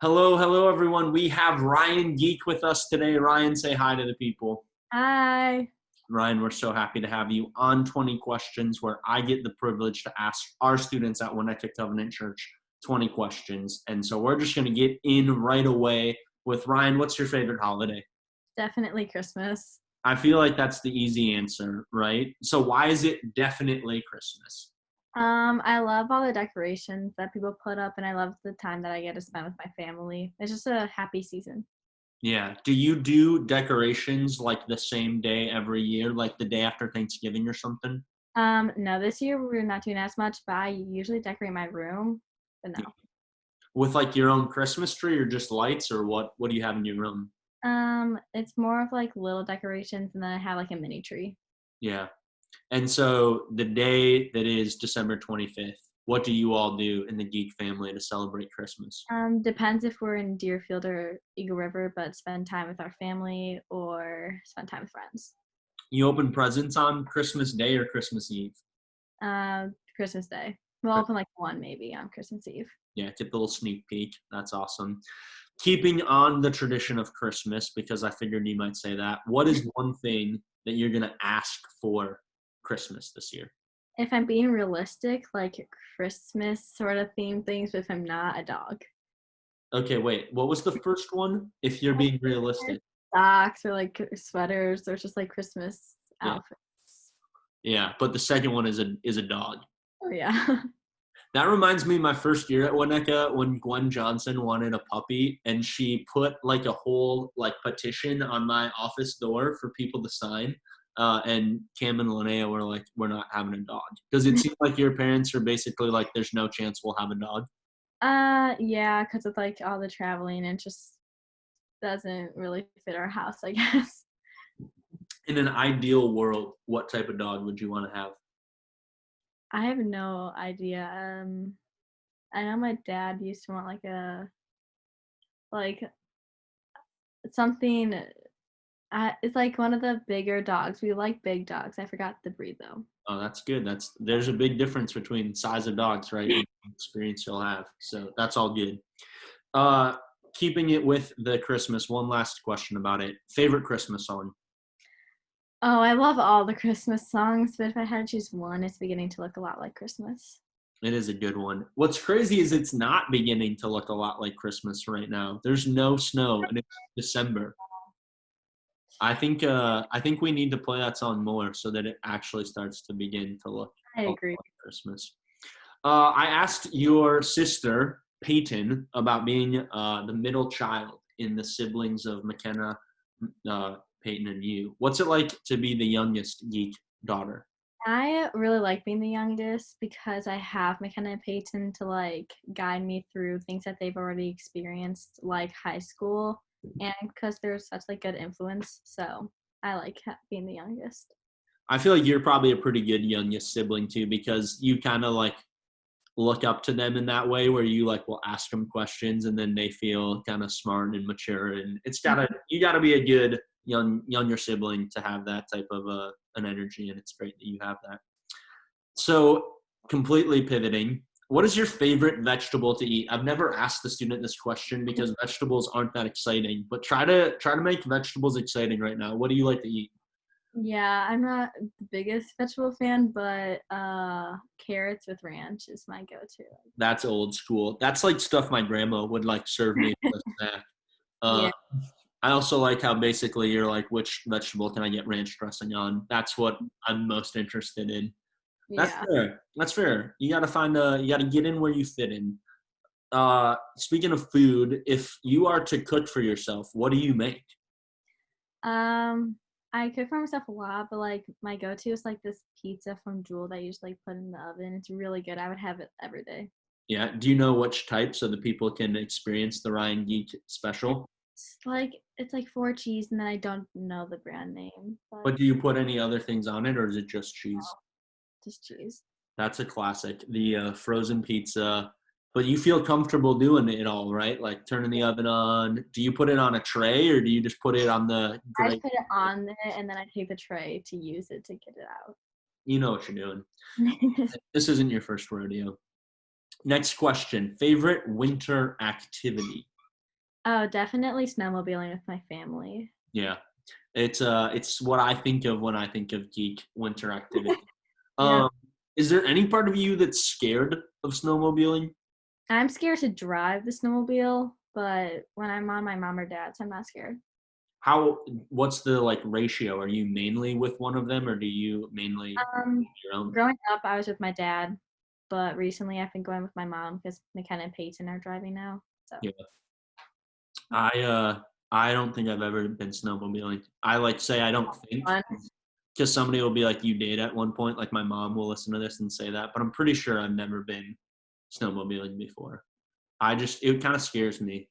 Hello, hello, everyone. We have Ryan Geake with us today. Ryan, say hi to the people. Hi. Ryan, we're so happy to have you on 20 Questions, where I get the privilege to ask our students at Winnetka Covenant Church 20 questions. And so we're just going to get in right away with Ryan. What's your favorite holiday? Definitely Christmas. I feel like that's the easy answer, right? So why is it definitely Christmas? I love all the decorations that people put up, and I love the time that I get to spend with my family. It's just a happy season. Yeah. Do you do decorations like the same day every year, like the day after Thanksgiving or something? No, this year we're not doing as much, but I usually decorate my room, but no. With like your own Christmas tree or just lights, or what do you have in your room? It's more of like little decorations, and then I have like a mini tree. Yeah. And so the day that is December 25th, what do you all do in the Geek family to celebrate Christmas? Depends if we're in Deerfield or Eagle River, but spend time with our family or spend time with friends. You open presents on Christmas Day or Christmas Eve? Christmas Day. We'll open like one maybe on Christmas Eve. Yeah, get the little sneak peek. That's awesome. Keeping on the tradition of Christmas, because I figured you might say that, what is one thing that you're going to ask for Christmas this year? If I'm being realistic, like Christmas sort of theme things, but if I'm not, a dog. Okay, wait. What was the first one? If you're being realistic. Socks or like sweaters or just like Christmas Yeah. outfits. Yeah, but the second one is a dog. Oh yeah. That reminds me of my first year at Winnetka when Gwen Johnson wanted a puppy and she put like a whole like petition on my office door for people to sign. And Cam and Linnea were like, we're not having a dog. Does it seem like your parents are basically like, there's no chance we'll have a dog? Yeah, because of like all the traveling and just doesn't really fit our house, I guess. In an ideal world, what type of dog would you want to have? I have no idea. I know my dad used to want like something. It's like one of the bigger dogs. We like big dogs. I forgot the breed though. Oh, that's good. There's a big difference between size of dogs, right? And experience you'll have. So that's all good. Uh, Keeping it with the Christmas, one last question about it. Favorite Christmas song? Oh, I love all the Christmas songs, but if I had to choose one, it's beginning to look a lot like Christmas. It is a good one. What's crazy is it's not beginning to look a lot like Christmas right now. There's no snow and it's December. I think we need to play that song more so that it actually starts to begin to look I a lot agree. like Christmas. I asked your sister Peyton about being the middle child in the siblings of McKenna, Peyton, and you. What's it like to be the youngest Geek daughter? I really like being the youngest because I have McKenna and Peyton to like guide me through things that they've already experienced, like high school, and because they're such like good influence. So I like being the youngest. I feel like you're probably a pretty good youngest sibling too, because you kind of like look up to them in that way, where you like will ask them questions and then they feel kind of smart and mature, and you gotta be a good younger sibling to have that type of an energy, and it's great that you have that. So completely pivoting, what is your favorite vegetable to eat? I've never asked the student this question because vegetables aren't that exciting, but try to make vegetables exciting right now. What do you like to eat? Yeah, I'm not the biggest vegetable fan, but carrots with ranch is my go-to. That's old school. That's like stuff my grandma would like serve me as a snack. Uh, Yeah, I also like how basically you're like, which vegetable can I get ranch dressing on? That's what I'm most interested in. That's yeah. fair. That's fair. You gotta get in where you fit in. Speaking of food, if you are to cook for yourself, what do you make? Um, I cook for myself a lot, but like my go-to is like this pizza from Jewel that I usually put in the oven. It's really good. I would have it every day. Yeah. Do you know which type so the people can experience the Ryan Geek special? It's like four cheese, and then I don't know the brand name, but But do you put any other things on it, or is it just cheese? just cheese. That's a classic. The frozen pizza. But you feel comfortable doing it all, right? Like turning the oven on. Do you put it on a tray or do you just put it on the I just grate? put it on it, and then I take the tray to use it to get it out. You know what you're doing. This isn't your first rodeo. Next question. Favorite winter activity? Oh, definitely snowmobiling with my family. Yeah. It's what I think of when I think of geek winter activity. Yep. Um, is there any part of you that's scared of snowmobiling? I'm scared to drive the snowmobile, but when I'm on my mom or dad's, I'm not scared. How what's the like ratio? Are you mainly with one of them or do you mainly Um, your own? Growing up, I was with my dad, but recently I've been going with my mom because McKenna and Peyton are driving now. So Yeah. I don't think I've ever been snowmobiling. I like say I don't think fun. because somebody will be like you did at one point. Like my mom will listen to this and say that, but I'm pretty sure I've never been snowmobiling before. It kind of scares me,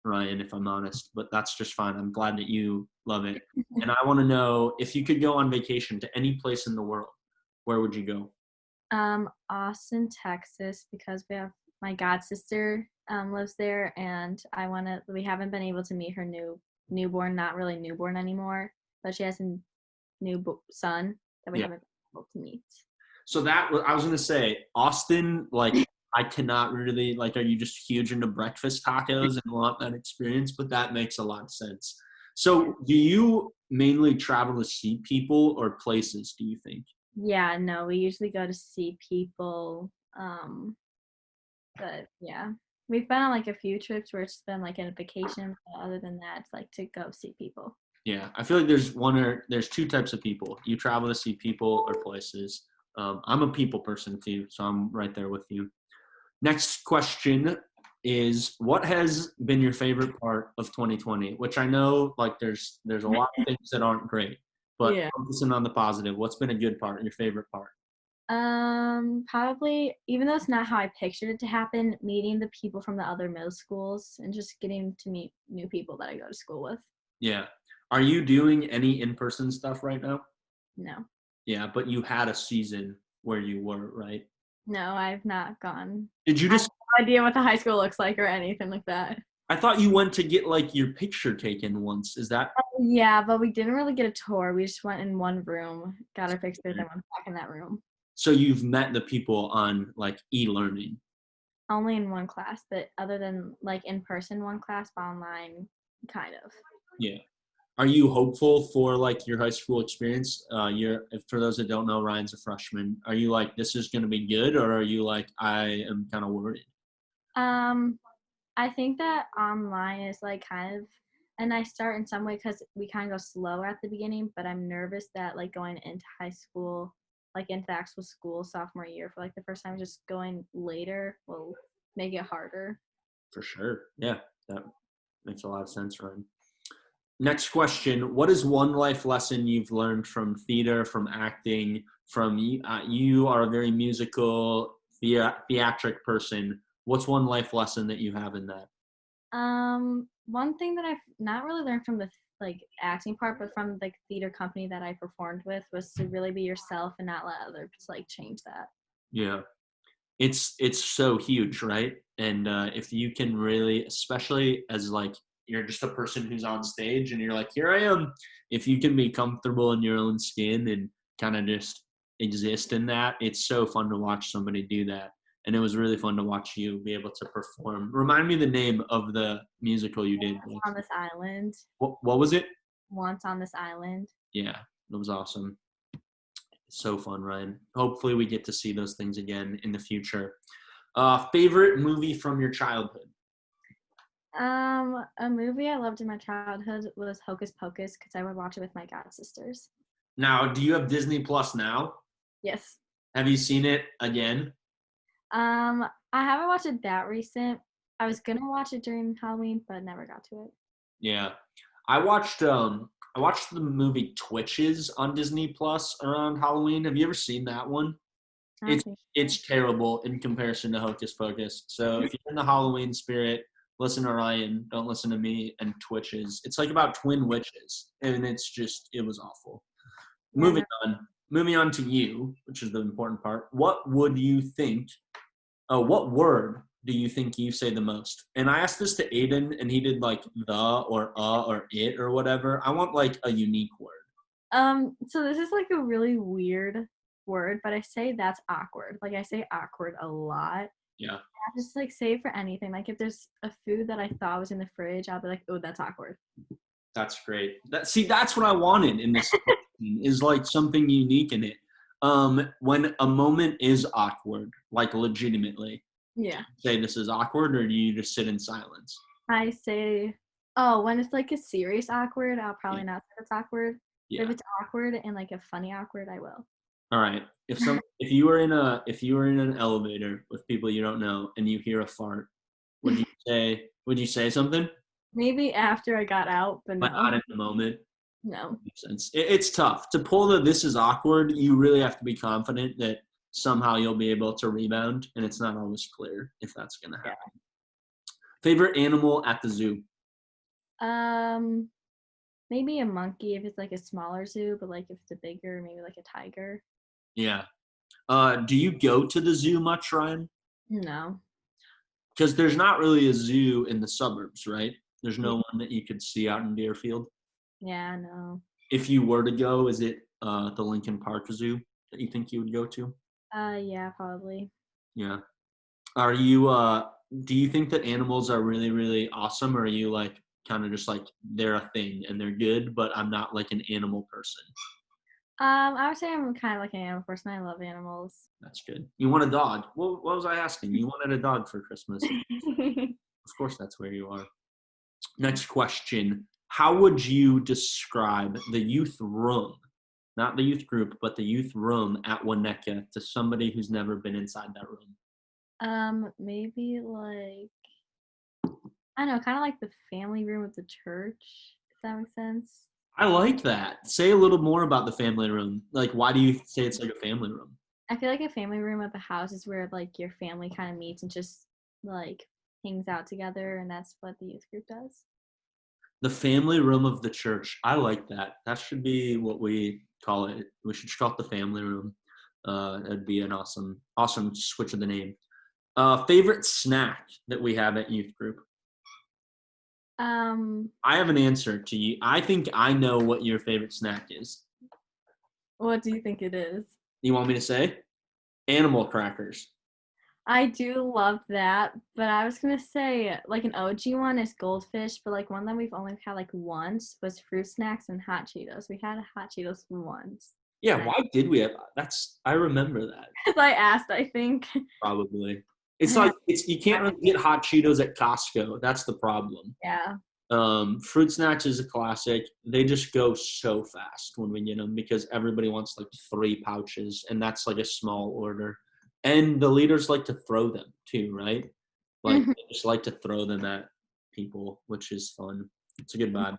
Ryan, if I'm honest, but that's just fine. I'm glad that you love it. And I want to know if you could go on vacation to any place in the world, where would you go? Austin, Texas, because we have my god sister lives there, and we haven't been able to meet her newborn, not really newborn anymore, but she has a son that we Yeah. haven't been able to meet. So I was gonna say Austin. Like I cannot really like. Are you just huge into breakfast tacos and want that experience? But that makes a lot of sense. Yeah. So do you mainly travel to see people or places? Do you think? Yeah, no, we usually go to see people. But yeah, we've been on like a few trips where it's been like a vacation, but other than that, it's like to go see people. Yeah, I feel like there's two types of people. You travel to see people or places. I'm a people person too, so I'm right there with you. Next question is what has been your favorite part of 2020? Which I know like there's a lot of things that aren't great, but Yeah. focusing on the positive, what's been a good part, your favorite part? Probably, even though it's not how I pictured it to happen, meeting the people from the other middle schools and just getting to meet new people that I go to school with. Yeah. Are you doing any in-person stuff right now? No, Yeah, but you had a season where you were, right? no, I've not gone. Did you I have just no idea what the high school looks like or anything like that. I thought you went to get like your picture taken once. Is that Yeah, but we didn't really get a tour. We just went in one room, got our pictures, and went back in that room. so you've met the people on like e-learning? Only in one class, but other than like in person, one class, but online, kind of. Yeah. Are you hopeful for like your high school experience? For those that don't know, Ryan's a freshman. Are you like this is going to be good, or are you like I am kind of worried? Um, I think that online is like kind of a nice start in some way because we kind of go slower at the beginning, but I'm nervous that like going into high school, like into the actual school sophomore year for like the first time, just going later will make it harder. For sure. Yeah, that makes a lot of sense, Ryan. Next question: what is one life lesson you've learned from theater, from acting, from you are a very musical, theatric person. What's one life lesson that you have in that? One thing that I've not really learned from the like acting part, but from the theater company that I performed with was to really be yourself and not let others like change that. Yeah. It's so huge, right? And if you can really, especially as like you're just a person who's on stage and you're like, here I am. If you can be comfortable in your own skin and kind of just exist in that, it's so fun to watch somebody do that. And it was really fun to watch you be able to perform. Remind me the name of the musical you did. Like, On this island, what was it? once on this island. Yeah, it was awesome. So fun, Ryan. Hopefully, we get to see those things again in the future. Favorite movie from your childhood? A movie I loved in my childhood was Hocus Pocus because I would watch it with my god sisters. Now, do you have Disney Plus now? Yes. Have you seen it again? I haven't watched it that recent. I was gonna watch it during Halloween, but never got to it. Yeah. I watched the movie Twitches on Disney Plus around Halloween. Have you ever seen that one? I don't It's think so. it's terrible in comparison to Hocus Pocus. So if you're in the Halloween spirit, listen to Ryan, don't listen to me and Twitches. It's like about twin witches and it was awful. Yeah, Moving no. on. Moving on to you, which is the important part. What word do you think you say the most? And I asked this to Aiden, and he did like the or it or whatever. I want like a unique word. So this is like a really weird word, but I say that's awkward. Like I say awkward a lot. Yeah, I just like save for anything. Like if there's a food that I thought was in the fridge, I'll be like, oh, that's awkward. that's great. That's what I wanted in this question, is like something unique in it. When a moment is awkward, like legitimately, Yeah. say this is awkward, or do you just sit in silence? I say, oh, when it's like a serious awkward, I'll Yeah. probably not say it's awkward. But if Yeah. it's awkward and like a funny awkward, I will. All right. If you were in an elevator with people you don't know and you hear a fart, would you say something? Maybe after I got out, but But no, not in the moment. no. Makes sense. It's tough to pull the "this is awkward." You really have to be confident that somehow you'll be able to rebound, and it's not always clear if that's going to Yeah. happen. Favorite animal at the zoo? Um, maybe a monkey if it's like a smaller zoo, but like if it's a bigger, maybe like a tiger. Yeah. Do you go to the zoo much, Ryan? No. Because there's not really a zoo in the suburbs, right? There's Yeah, no one that you could see out in Deerfield. yeah, no. If you were to go, is it the Lincoln Park Zoo that you think you would go to? Yeah, probably. Yeah. Are you do you think that animals are really, really awesome, or are you like kind of just like they're a thing and they're good, but I'm not like an animal person? I would say I'm kind of like an animal person. I love animals. That's good. You want a dog. What was I asking? You wanted a dog for Christmas. Of course that's where you are. Next question. How would you describe the youth room, not the youth group, but the youth room at Winnetka to somebody who's never been inside that room? Maybe like I don't know, kind of like the family room of the church. If that makes sense. I like that. Say a little more about the family room. Like, why do you say it's like a family room? I feel like a family room of the house is where like your family kind of meets and just like hangs out together, and that's what the youth group does. The family room of the church. I like that. That should be what we call it. We should call it the family room. That'd be an awesome switch of the name. Favorite snack that we have at youth group. Um, I have an answer to you. I think I know what your favorite snack is. what do you think it is? You want me to say? Animal crackers. I do love that, but I was gonna say like an OG one is goldfish, but like one that we've only had like once was fruit snacks and hot Cheetos. We had hot Cheetos once. Yeah, And I, why did we have that's I remember that. 'cause I asked, I think. Probably. It's And like it's you can't really get hot Cheetos at Costco. That's the problem. yeah. Fruit snacks is a classic. They just go so fast when we get them because everybody wants like 3 pouches, and that's like a small order. And the leaders like to throw them too, right? Like Mhm. they just like to throw them at people, which is fun. It's a good vibe.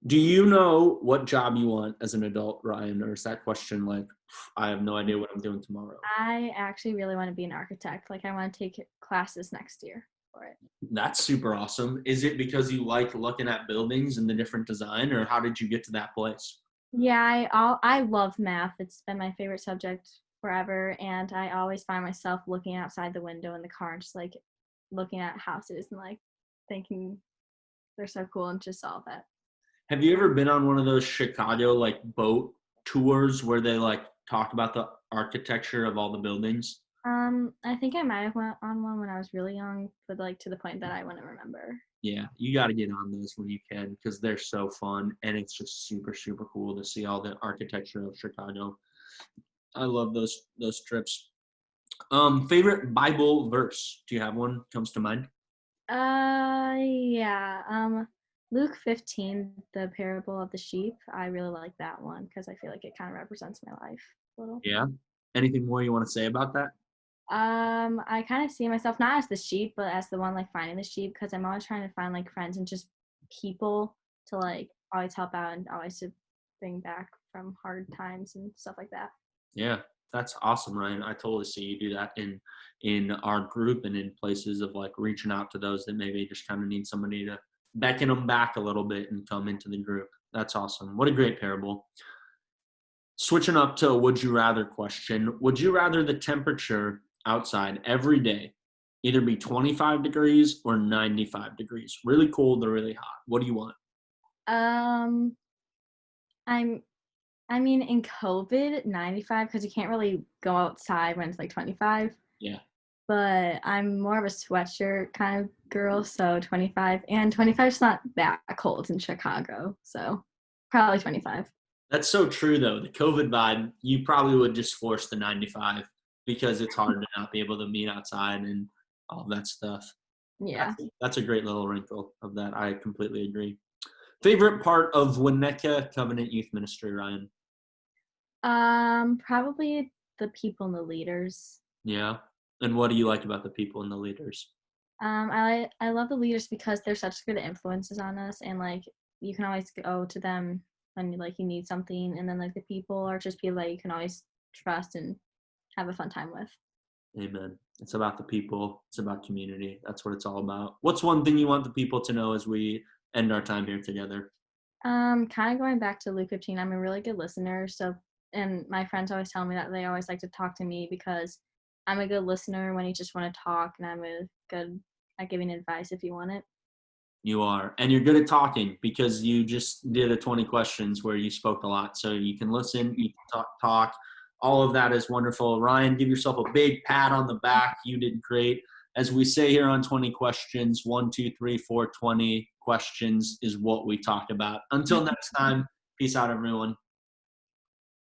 Do you know what job you want as an adult, Ryan? Or is that question like, I have no idea what I'm doing tomorrow? I actually really want to be an architect. Like I want to take classes next year for it. That's super awesome. Is it because you like looking at buildings and the different design, or how did you get to that place? Yeah, I love math. It's been my favorite subject forever, and I always find myself looking outside the window in the car and just like looking at houses and like thinking they're so cool and just all that. Have you ever been on one of those Chicago like boat tours where they like talk about the architecture of all the buildings? I think I might have went on one when I was really young, but like to the point that I wouldn't remember. Yeah, you got to get on those when you can because they're so fun and it's just super super cool to see all the architecture of Chicago. I love those trips. Favorite Bible verse? Do you have one comes to mind? Yeah. Luke 15, the parable of the sheep. I really like that one because I feel like it kind of represents my life a little. Yeah. Anything more you want to say about that? I kind of see myself not as the sheep, but as the one like finding the sheep because I'm always trying to find like friends and just people to like always help out and always to bring back from hard times and stuff like that. Yeah, that's awesome, Ryan. I totally see you do that in our group and in places of like reaching out to those that maybe just kind of need somebody to beckon them back a little bit and come into the group. That's awesome. What a great parable. Switching up to a would you rather question. Would you rather the temperature outside every day either be 25 degrees or 95 degrees? Really cold or really hot? What do you want? Um, I'm I mean in COVID 95 because you can't really go outside when it's like 25. Yeah. but I'm more of a sweatshirt kind of girl, so 25. And 25 is not that cold in Chicago, so probably 25. That's so true, though. The COVID vibe, you probably would just force the 95 because it's hard to not be able to meet outside and all that stuff. Yeah. That's a great little wrinkle of that. I completely agree. Favorite part of Winnetka Covenant Youth Ministry, Ryan? Probably the people and the leaders. Yeah. And what do you like about the people and the leaders? I love the leaders because they're such good influences on us, and like you can always go to them when like you need something, and then like the people are just people that you can always trust and have a fun time with. Amen. It's about the people. It's about community. That's what it's all about. What's one thing you want the people to know as we end our time here together? Kind of going back to Luke 15, I'm a really good listener. So, and my friends always tell me that they always like to talk to me because I'm a good listener when you just want to talk, and I'm a good at giving advice if you want it. You are. And you're good at talking because you just did a 20 questions where you spoke a lot. So you can listen, you can talk. All of that is wonderful. Ryan, give yourself a big pat on the back. You did great. As we say here on 20 questions, 1, 2, 3, 4, 20 questions is what we talk about. Until next time, peace out, everyone.